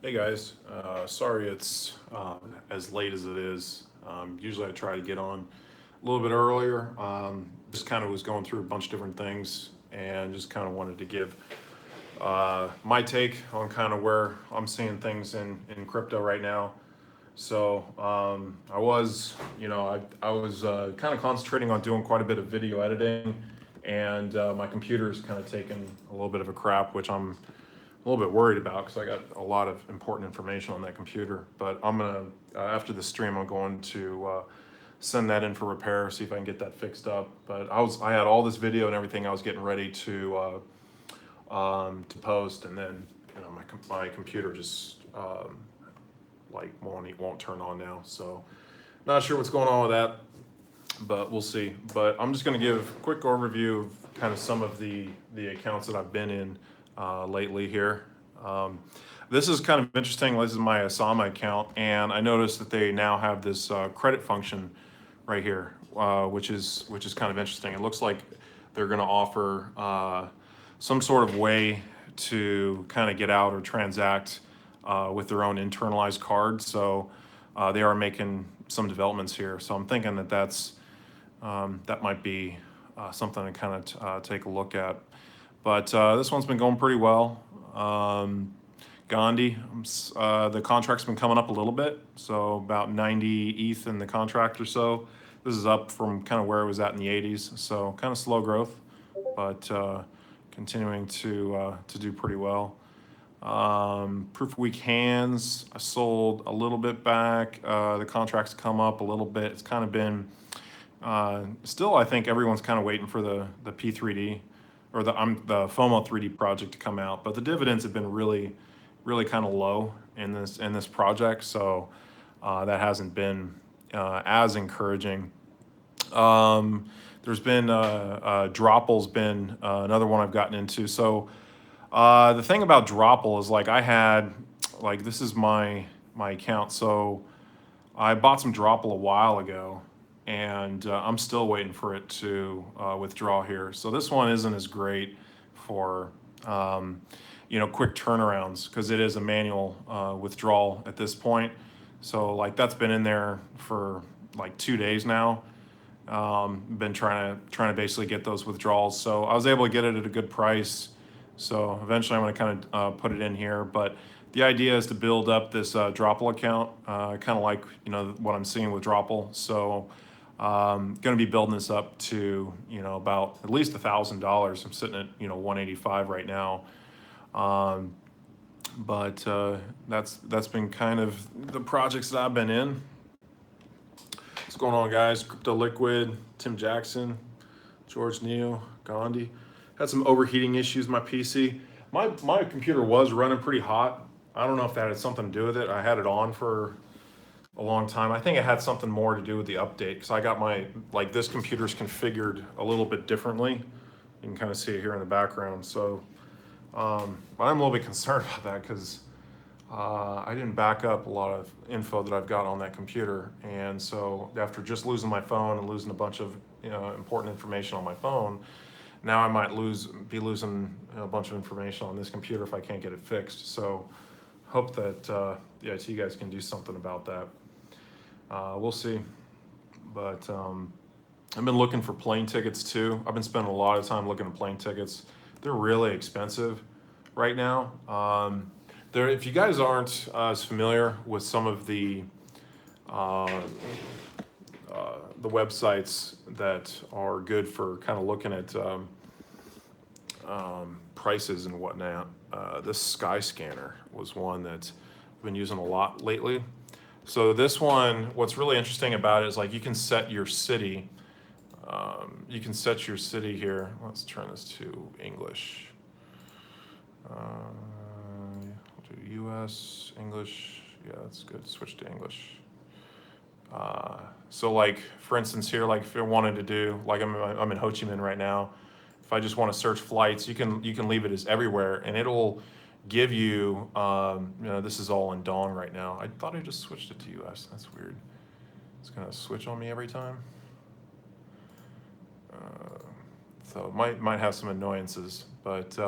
Hey guys, sorry it's as late as it is. Usually I try to get on a little bit earlier. Just kind of was going through a bunch of different things and just kind of wanted to give my take on kind of where I'm seeing things in crypto right now. So I was, I was kind of concentrating on doing quite a bit of video editing, and my computer's kind of taking a little bit of a crap, which I'm a little bit worried about because I got a lot of important information on that computer. But I'm gonna after the stream, I'm going to send that in for repair, see if I can get that fixed up. But I had all this video and everything I was getting ready to post, and then my computer just like won't turn on now. So not sure what's going on with that, but we'll see. But I'm just going to give a quick overview of kind of some of the accounts that I've been in lately here. This is kind of interesting. This is my Asama account, and I noticed that they now have this credit function right here, which is kind of interesting. It looks like they're going to offer some sort of way to kind of get out or transact with their own internalized card. So they are making some developments here. So I'm thinking that that might be something to kind of take a look at. But this one's been going pretty well. Gandhi, the contract's been coming up a little bit, so about 90 ETH in the contract or so. This is up from kind of where it was at in the 80s, so kind of slow growth, but continuing to do pretty well. Proof of weak hands, I sold a little bit back. The contract's come up a little bit. It's kind of been still, I think everyone's kind of waiting for the P3D or the FOMO 3D project to come out, but the dividends have been really kind of low in this project, so that hasn't been as encouraging. There's been Dropil's been another one I've gotten into. So the thing about Dropil is like this is my account, so I bought some Dropil a while ago, and I'm still waiting for it to withdraw here. So this one isn't as great for quick turnarounds because it is a manual withdrawal at this point. So like that's been in there for like 2 days now. Been trying to basically get those withdrawals. So I was able to get it at a good price. So eventually I'm going to kind of put it in here, but the idea is to build up this Dropil account, kind of like what I'm seeing with Dropil. So going to be building this up to about at least $1,000. I'm sitting at 185 right now, but that's been kind of the projects that I've been in. What's going on, guys? Crypto Liquid, Tim Jackson, George Neal, Gandhi. Had some overheating issues with my PC. My computer was running pretty hot. I don't know if that had something to do with it. I had it on for a long time. I think it had something more to do with the update because I got this computer's configured a little bit differently. You can kind of see it here in the background. So, but I'm a little bit concerned about that because I didn't back up a lot of info that I've got on that computer. And so after just losing my phone and losing a bunch of important information on my phone, now I might be losing a bunch of information on this computer if I can't get it fixed. So hope that the IT guys can do something about that. We'll see. But I've been looking for plane tickets too. I've been spending a lot of time looking at plane tickets. They're really expensive right now. If you guys aren't as familiar with some of the websites that are good for kind of looking at prices and whatnot, this Sky Scanner was one that I've been using a lot lately. So this one, what's really interesting about it is like you can set your city. You can set your city here. Let's turn this to English. Do US, English. Yeah, that's good. Switch to English. So like, for instance here, like if I wanted to do, like I'm in Ho Chi Minh right now. If I just want to search flights, you can leave it as everywhere, and it'll give you, this is all in Dong right now. I thought I just switched it to US. That's weird. It's gonna switch on me every time. So it might have some annoyances, but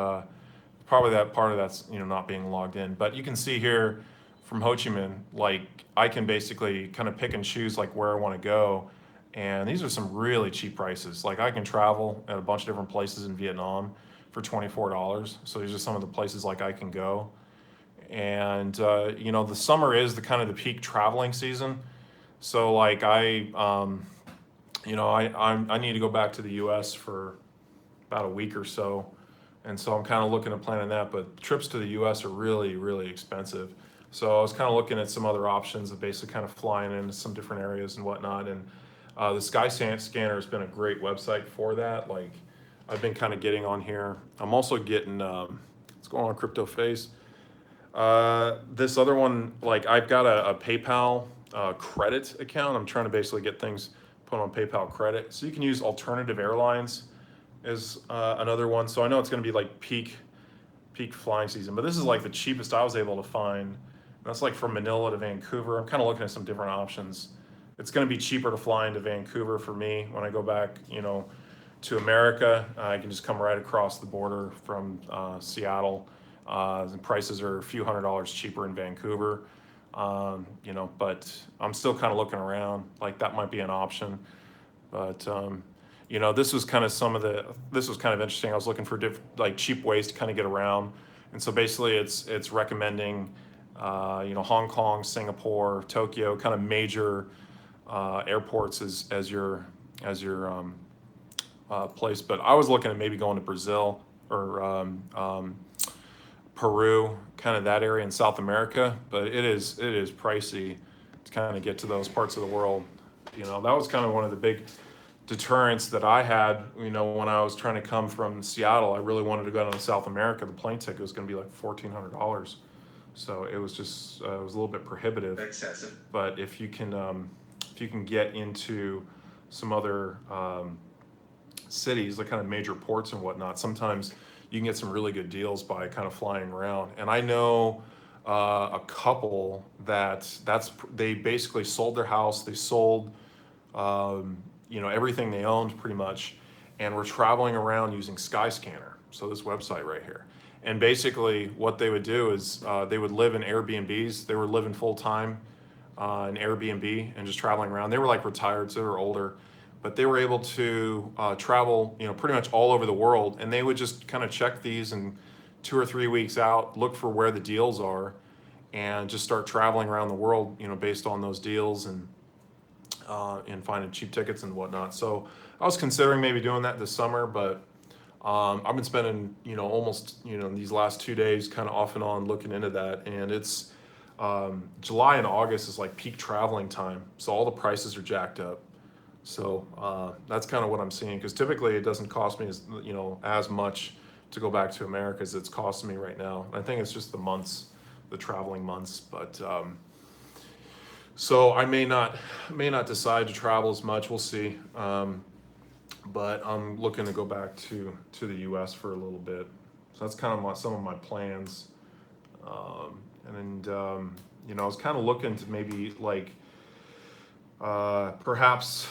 probably that part of that's, not being logged in. But you can see here from Ho Chi Minh, like I can basically kind of pick and choose like where I want to go. And these are some really cheap prices. Like I can travel at a bunch of different places in Vietnam for $24. So these are some of the places like I can go. And the summer is the kind of the peak traveling season. So like I need to go back to the U.S. for about a week or so, and so I'm kind of looking at planning that. But trips to the U.S. are really, really expensive. So I was kind of looking at some other options of basically kind of flying into some different areas and whatnot. And the Scanner has been a great website for that. Like I've been kind of getting on here. I'm also getting what's going on Crypto Face. This other one, like I've got a PayPal credit account. I'm trying to basically get things put on PayPal credit. So you can use Alternative Airlines as another one. So I know it's going to be like peak flying season, but this is like the cheapest I was able to find. That's like from Manila to Vancouver. I'm kind of looking at some different options. It's going to be cheaper to fly into Vancouver for me when I go back, to America. I can just come right across the border from Seattle. The prices are a few $100s cheaper in Vancouver, but I'm still kind of looking around. Like that might be an option. But this was kind of this was kind of interesting. I was looking for like cheap ways to kind of get around, and so basically it's recommending Hong Kong, Singapore, Tokyo, kind of major airports as your place. But I was looking at maybe going to Brazil or Peru, kind of that area in South America. But it is pricey to kind of get to those parts of the world. That was kind of one of the big deterrents that I had, when I was trying to come from Seattle. I really wanted to go down to South America. The plane ticket was going to be like $1,400. So it was just, it was a little bit prohibitive. Excessive. But if you can get into some other cities, like kind of major ports and whatnot, sometimes you can get some really good deals by kind of flying around. And I know a couple they basically sold their house. They sold, everything they owned pretty much, and were traveling around using Skyscanner. So this website right here. And basically what they would do is they would live in Airbnbs. They were living full time in Airbnb and just traveling around. They were like retired, so they were older, but they were able to travel, pretty much all over the world. And they would just kind of check these and 2 or 3 weeks out, look for where the deals are, and just start traveling around the world, based on those deals and finding cheap tickets and whatnot. So I was considering maybe doing that this summer, but I've been spending, almost, these last 2 days kind of off and on looking into that. And it's July and August is like peak traveling time. So all the prices are jacked up. So that's kind of what I'm seeing, because typically it doesn't cost me as much to go back to America as it's costing me right now. I think it's just the traveling months. But so I may not decide to travel as much. We'll see. But I'm looking to go back to the U.S. for a little bit. So that's kind of some of my plans. I was kind of looking to maybe like perhaps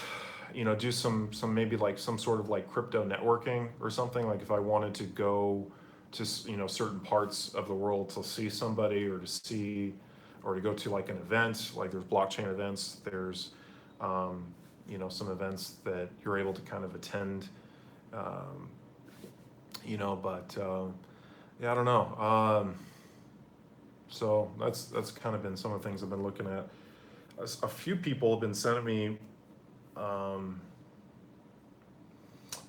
do some maybe like some sort of like crypto networking or something. Like if I wanted to go to certain parts of the world to see somebody, or to go to like an event. Like there's blockchain events. There's some events that you're able to kind of attend, but yeah, I don't know. So that's kind of been some of the things I've been looking at. A few people have been sending me,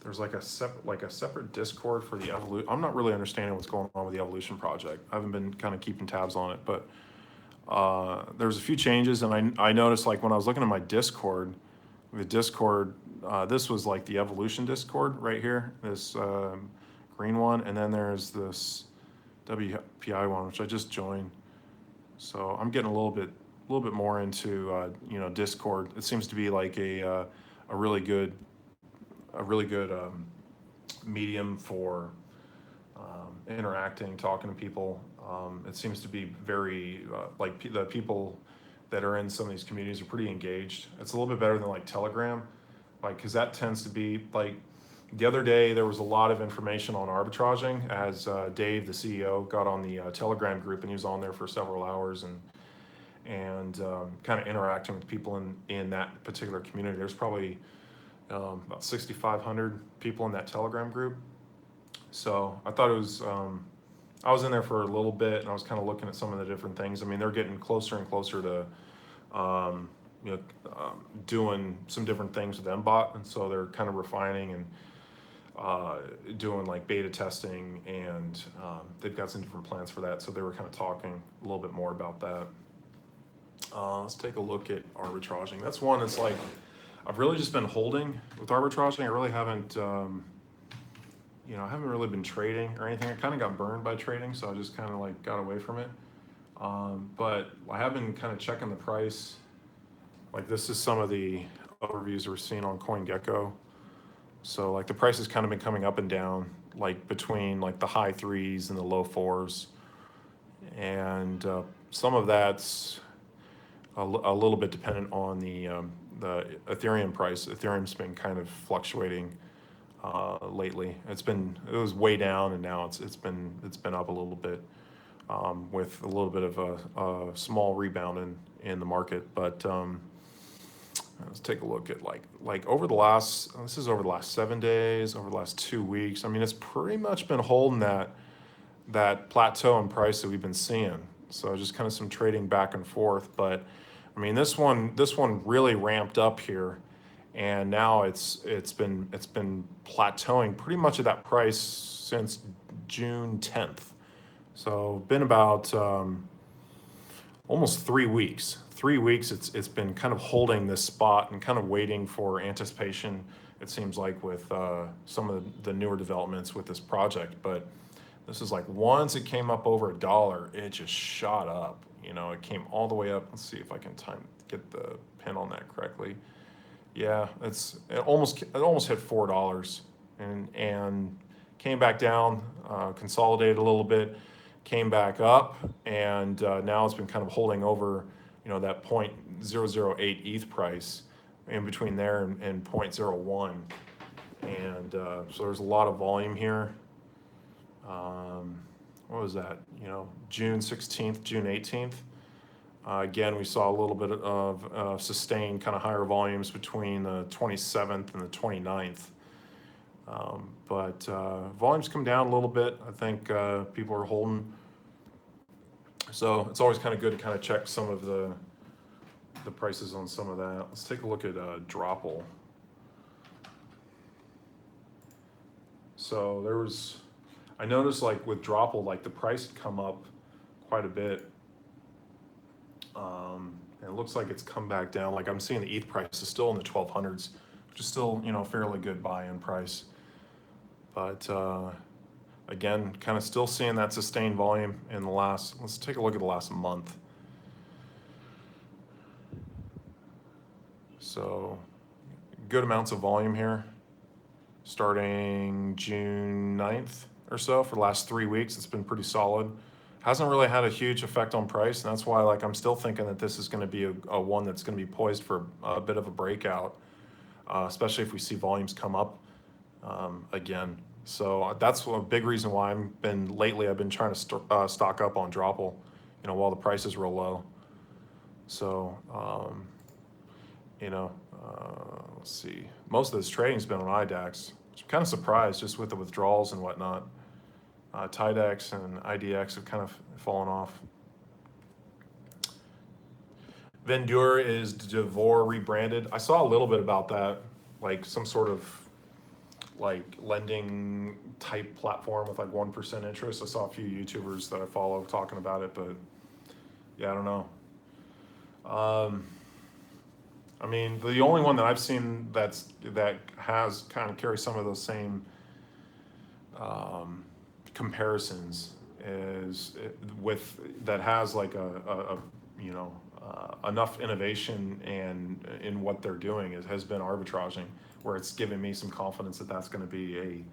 there's like a separate Discord for the evolution. I'm not really understanding what's going on with the evolution project. I haven't been kind of keeping tabs on it, but there's a few changes, and I noticed, like when I was looking at my Discord, this was like the evolution Discord right here, this green one, and then there's this WPI one, which I just joined. So I'm getting a little bit more into Discord. It seems to be like a really good medium for interacting, talking to people. It seems to be very the people that are in some of these communities are pretty engaged. It's a little bit better than like Telegram, because that tends to be like The other day, there was a lot of information on arbitraging as Dave, the CEO, got on the Telegram group, and he was on there for several hours and kind of interacting with people in that particular community. There's probably about 6,500 people in that Telegram group. So I thought it was, I was in there for a little bit, and I was kind of looking at some of the different things. I mean, they're getting closer and closer to doing some different things with MBOT, and so they're kind of refining and doing like beta testing, and they've got some different plans for that. So they were kind of talking a little bit more about that. Let's take a look at arbitraging. That's one that's like, I've really just been holding with arbitraging. I really haven't, I haven't really been trading or anything. I kind of got burned by trading, so I just kind of like got away from it. But I have been kind of checking the price. Like this is some of the overviews we're seeing on CoinGecko. So like the price has kind of been coming up and down, like between like the high 3s and the low 4s. And some of that's a little bit dependent on the Ethereum price. Ethereum's been kind of fluctuating lately. It was way down, and now it's been up a little bit with a little bit of a small rebound in the market. But let's take a look at like over the last, this is over the last 7 days, over the last 2 weeks. I mean, it's pretty much been holding that plateau in price that we've been seeing. So just kind of some trading back and forth. But I mean, this one really ramped up here, and now it's been plateauing pretty much at that price since June 10th. So been about almost 3 weeks. 3 weeks it's been kind of holding this spot and kind of waiting for anticipation, it seems like, with some of the newer developments with this project. But this is like, once it came up over $1, it just shot up. It came all the way up. Let's see if I can get the pin on that correctly. Yeah, it almost hit $4 and came back down, consolidated a little bit, came back up, and now it's been kind of holding over, that 0.008 ETH price in between there and 0.01. And so there's a lot of volume here. What was that? June 16th, June 18th. Again, we saw a little bit of sustained kind of higher volumes between the 27th and the 29th. But volumes come down a little bit. I think people are holding. So it's always kind of good to kind of check some of the prices on some of that. Let's take a look at Dropil. So I noticed like with Dropil, like the price had come up quite a bit. And it looks like it's come back down. Like I'm seeing the ETH price is still in the 1200s, which is still, fairly good buy-in price. But again, kind of still seeing that sustained volume in the last, let's take a look at the last month. So good amounts of volume here, starting June 9th or so. For the last 3 weeks, it's been pretty solid. Hasn't really had a huge effect on price, and that's why I'm still thinking that this is going to be a one that's going to be poised for a bit of a breakout, especially if we see volumes come up again. So that's a big reason why I've been trying to stock up on Dropil, while the price is real low. So let's see. Most of this trading's been on IDAX, which I'm kind of surprised just with the withdrawals and whatnot. TIDEX and IDX have kind of fallen off. Vendure is Devore rebranded. I saw a little bit about that, like some sort of like lending type platform with like 1% interest. I saw a few YouTubers that I follow talking about it, but yeah, I don't know. I mean, the only one that I've seen that has kind of carry some of those same comparisons that has like enough innovation and in what they're doing has been arbitraging, where it's given me some confidence that that's going to be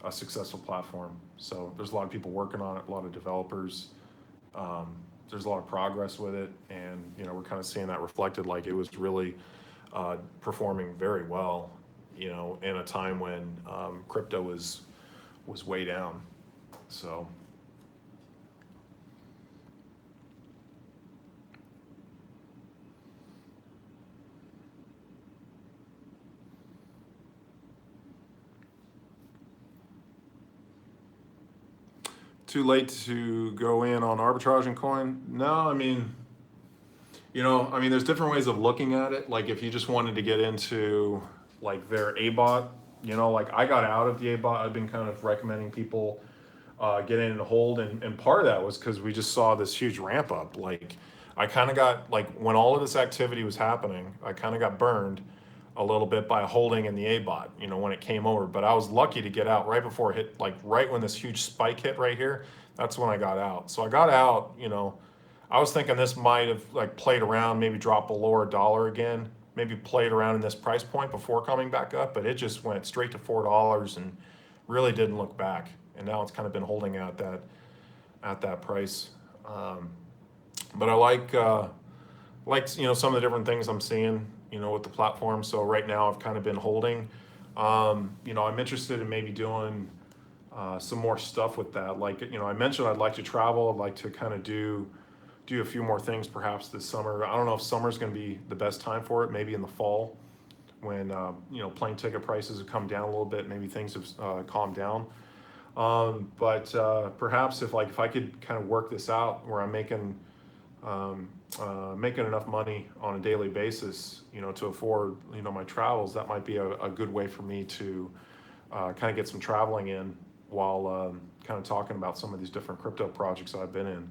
a successful platform. So there's a lot of people working on it, a lot of developers. There's a lot of progress with it, and we're kind of seeing that reflected. Like it was really performing very well you know, in a time when crypto was way down. So. Too late to go in on arbitraging coin? No, I mean, you know, I mean, there's different ways of looking at it. Like if you just wanted to get into like their ABOT, you know, like I got out of the ABOT. I've been kind of recommending people get in and hold, and part of that was because we just saw this huge ramp up. Like I kind of got like when all of this activity was happening, I kind of got burned a little bit by holding in the ABOT, you know, when it came over. But I was lucky to get out right before it hit, like right when this huge spike hit right here. That's when I got out. So I got out, you know, I was thinking this might have like played around, maybe drop below $1 again, maybe played around in this price point before coming back up, but it just went straight to $4 and really didn't look back. And now it's kind of been holding at that price. But I like you know, some of the different things I'm seeing, you know, with the platform. So right now I've kind of been holding. You know, I'm interested in maybe doing some more stuff with that. Like, you know, I mentioned I'd like to travel. I'd like to kind of do a few more things perhaps this summer. I don't know if summer's going to be the best time for it. Maybe in the fall when, you know, plane ticket prices have come down a little bit. Maybe things have calmed down. But perhaps if I could kind of work this out where I'm making enough money on a daily basis, you know, to afford, you know, my travels, that might be a good way for me to kind of get some traveling in while kind of talking about some of these different crypto projects I've been in,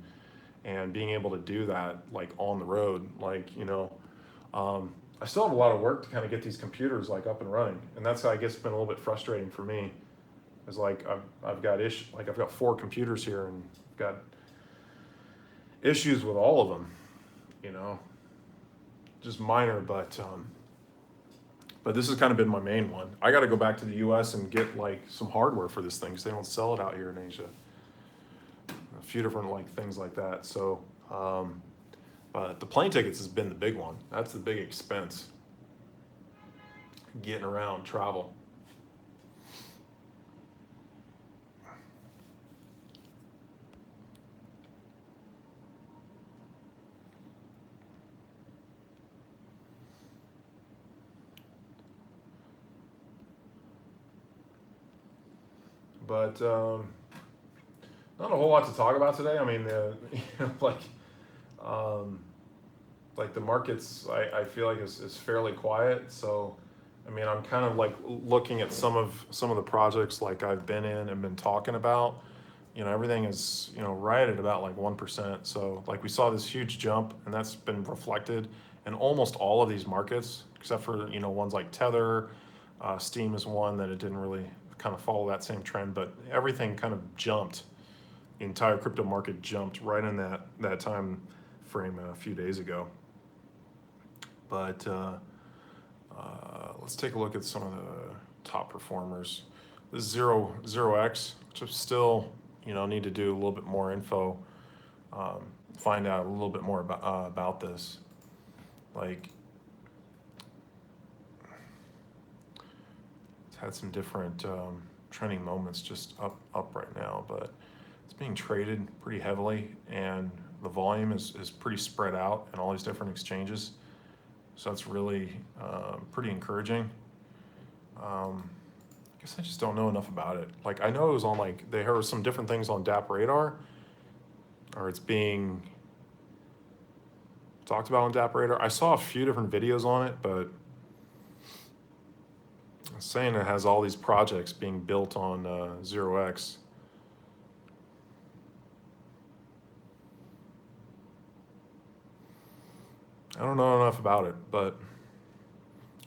and being able to do that like on the road. Like, you know, I still have a lot of work to kind of get these computers like up and running, and that's, I guess, been a little bit frustrating for me. Is like I've got 4 computers here and I've got issues with all of them, you know, just minor, but this has kind of been my main one. I got to go back to the US and get like some hardware for this thing because they don't sell it out here in Asia. A few different like things like that. So, but the plane tickets has been the big one. That's the big expense. Getting around, travel. But not a whole lot to talk about today. I mean, you know, like the markets, I feel like is fairly quiet. So, I mean, I'm kind of like looking at some of the projects like I've been in and been talking about. You know, everything is, you know, right at about like 1%. So, like we saw this huge jump, and that's been reflected in almost all of these markets, except for, you know, ones like Tether. Steam is one that it didn't really kind of follow that same trend, but everything kind of jumped. The entire crypto market jumped right in that time frame a few days ago. But let's take a look at some of the top performers. This is 0x, which I still, you know, need to do a little bit more info, find out a little bit more about this. Like, it's had some different trending moments, just up right now, but it's being traded pretty heavily, and the volume is pretty spread out in all these different exchanges. So that's really pretty encouraging. I guess I just don't know enough about it. Like, I know it was on, like, they heard some different things on DApp Radar, or it's being talked about on DApp Radar. I saw a few different videos on it, but it's saying it has all these projects being built on 0x. I don't know enough about it, but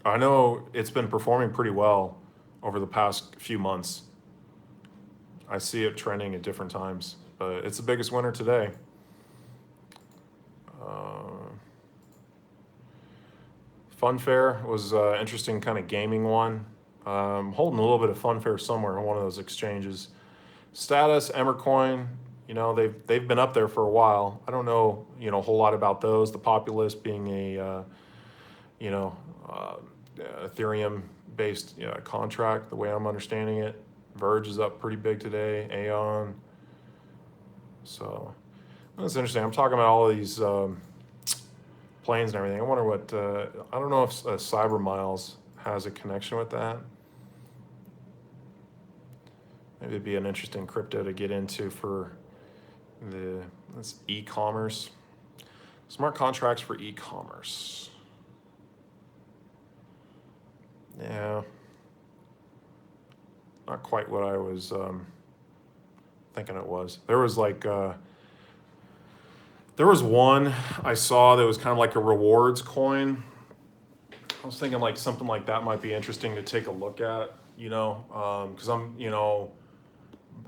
I know it's been performing pretty well over the past few months. I see it trending at different times, but it's the biggest winner today. Funfair was an interesting kind of gaming one. Holding a little bit of Funfair somewhere on one of those exchanges. Status, Emercoin, you know, they've been up there for a while. I don't know, you know, a whole lot about those. The Populist being a, you know, Ethereum based contract, the way I'm understanding it. Verge is up pretty big today, Aeon. So that's interesting. I'm talking about all of these planes and everything. I wonder what, I don't know if Cyber Miles has a connection with that. Maybe it'd be an interesting crypto to get into for this e-commerce. Smart contracts for e-commerce. Yeah. Not quite what I was thinking it was. There was like, there was one I saw that was kind of like a rewards coin. I was thinking like something like that might be interesting to take a look at, because I'm,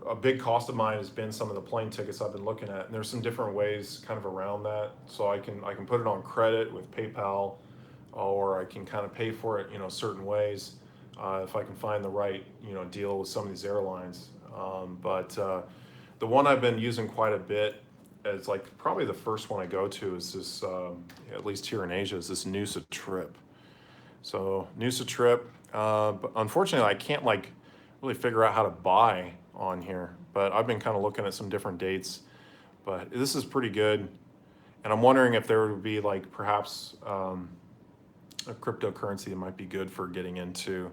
a big cost of mine has been some of the plane tickets I've been looking at, and there's some different ways kind of around that. So I can put it on credit with PayPal, or I can kind of pay for it, certain ways, if I can find the right, deal with some of these airlines. But the one I've been using quite a bit, it's like probably the first one I go to is this, at least here in Asia, is this Nusa Trip. So Nusa Trip, but unfortunately I can't like really figure out how to buy on here, but I've been kind of looking at some different dates, but this is pretty good. And I'm wondering if there would be like perhaps a cryptocurrency that might be good for getting into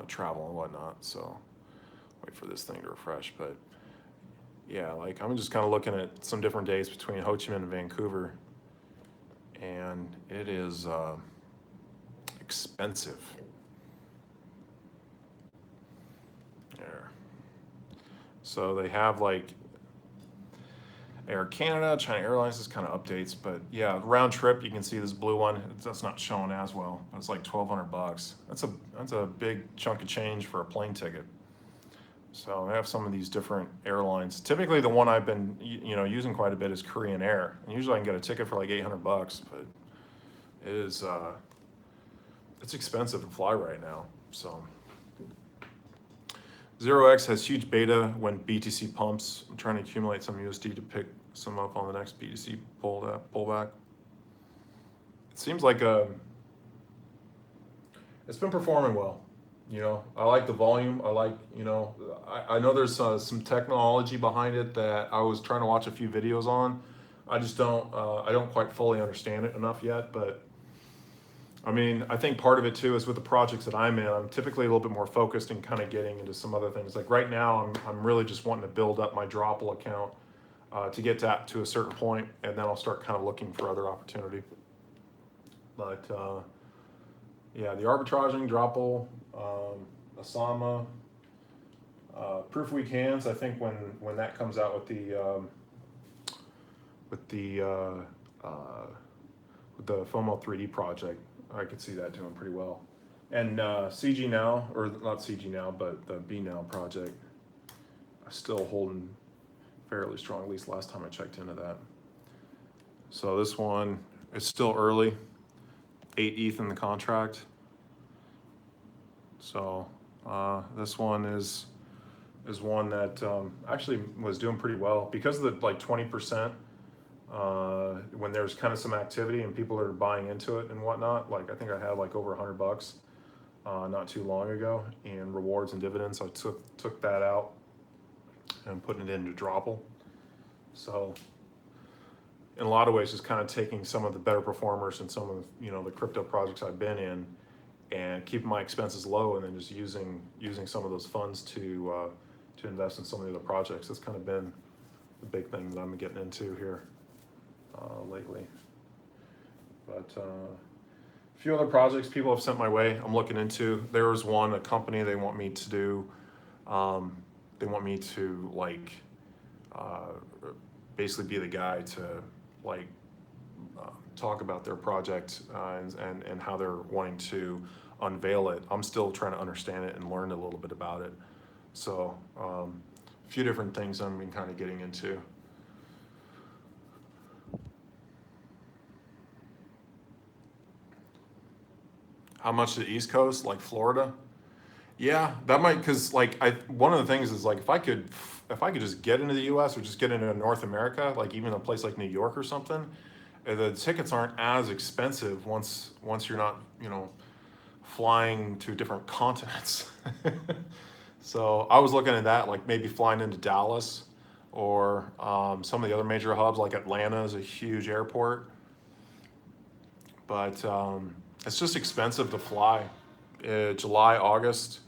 travel and whatnot. So wait for this thing to refresh, but yeah, like I'm just kind of looking at some different dates between Ho Chi Minh and Vancouver, and it is expensive. There. So they have like Air Canada, China Airlines, this kind of updates, but yeah, round trip, you can see this blue one, that's not showing as well, but it's like $1,200. That's a big chunk of change for a plane ticket. So I have some of these different airlines. Typically the one I've been using quite a bit is Korean Air. And usually I can get a ticket for like $800, but it is it's expensive to fly right now. So 0x has huge beta when BTC pumps. I'm trying to accumulate some USD to pick some up on the next BTC pullback. It seems like it's been performing well. I like the volume. I like, I know there's some technology behind it that I was trying to watch a few videos on. I just don't, I don't quite fully understand it enough yet, but I mean, I think part of it too is with the projects that I'm in, I'm typically a little bit more focused and kind of getting into some other things. Like right now, I'm really just wanting to build up my Dropil account to get to a certain point, and then I'll start kind of looking for other opportunity. But yeah, the arbitraging, Dropil, Asama, Proof Week Hands. I think when that comes out with the FOMO 3D project, I could see that doing pretty well. And CG Now, or not CG Now, but the B Now project, still holding fairly strong, at least last time I checked into that. So this one, it's still early, 8 ETH in the contract. So this one is one that actually was doing pretty well because of the like 20%. When there's kind of some activity and people are buying into it and whatnot, like I think I had like over $100 not too long ago in rewards and dividends. So I took that out and putting it into Dropil. So in a lot of ways, just kind of taking some of the better performers and some of the crypto projects I've been in and keeping my expenses low, and then just using some of those funds to invest in some of the other projects. That's kind of been the big thing that I'm getting into here lately. But a few other projects people have sent my way I'm looking into. There was one, a company they want me to do, they want me to like basically be the guy to like talk about their project and how they're wanting to unveil it. I'm still trying to understand it and learn a little bit about it. So a few different things I've been kind of getting into. How much to the East Coast, like Florida? Yeah, that might, because like one of the things is like if I could just get into the U.S. or just get into North America, like even a place like New York or something, the tickets aren't as expensive once you're not flying to different continents. So I was looking at that, like maybe flying into Dallas or some of the other major hubs, like Atlanta is a huge airport. But it's just expensive to fly. July, August,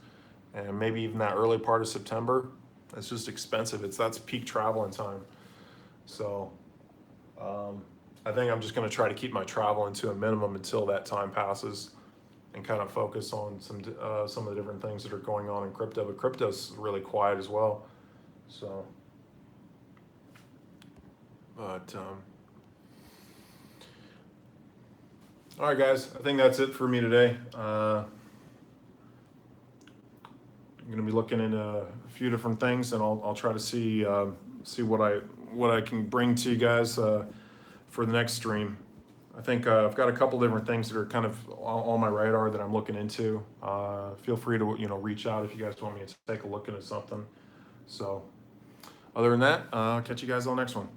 and maybe even that early part of September. It's just expensive. That's peak traveling time. So I think I'm just going to try to keep my traveling to a minimum until that time passes, and kind of focus on some of the different things that are going on in crypto. But crypto's really quiet as well. So, but all right, guys. I think that's it for me today. I'm going to be looking into a few different things, and I'll try to see what I can bring to you guys for the next stream. I think I've got a couple different things that are kind of on my radar that I'm looking into. Feel free to reach out if you guys want me to take a look into something. So other than that, I'll catch you guys on the next one.